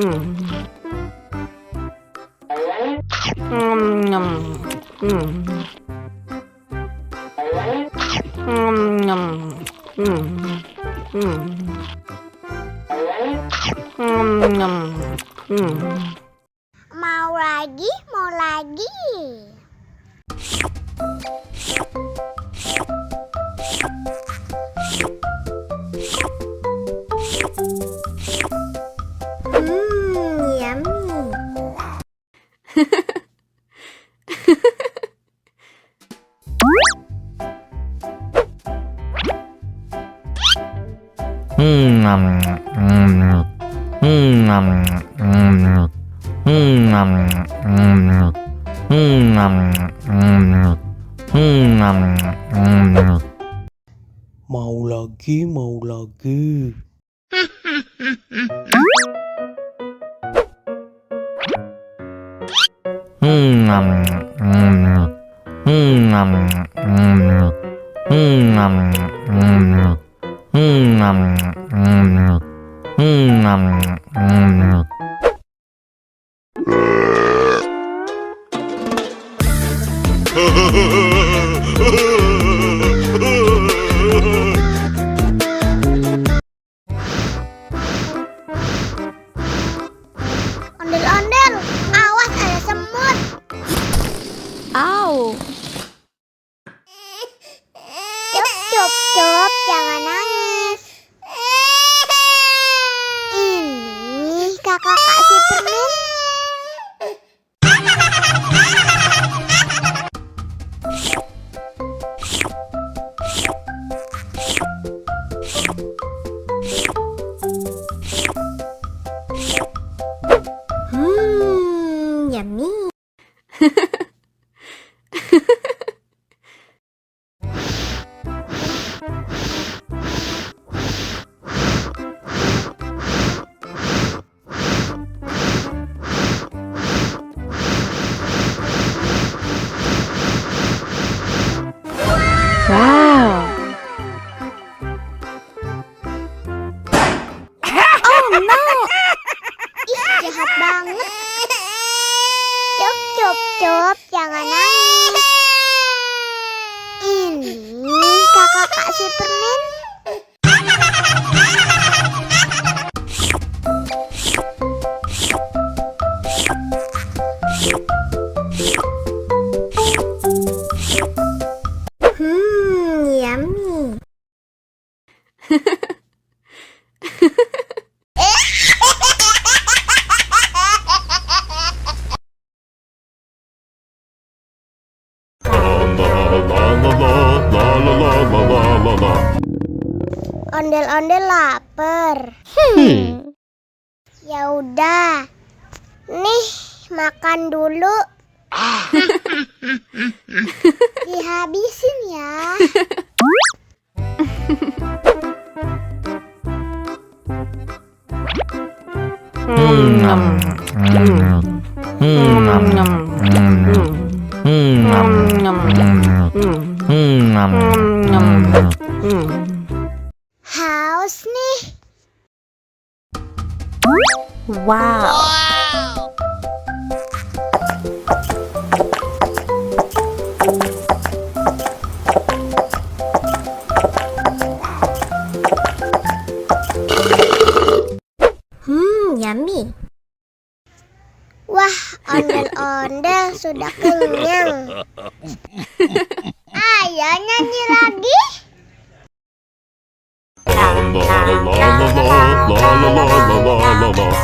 Mau lagi, mau lagi. Yummy. Mau lagi, mau lagi. Ondel-ondel, awas ada semut. Au. Cup, jangan nangis. Ini kakak kasih permen. Yummy. Wow. Oh no. Ih, jahat banget. Cup, jangan nangis. Ini kakak kasih permen. Yummy. Ondel-ondel lapar. Ya udah. Nih, makan dulu. Dihabisin ya. Haus nih. Wow. Yummy. Wah, ondel-ondel sudah kenyang. Ayo nyanyi lagi. La la la la la la la la la la la la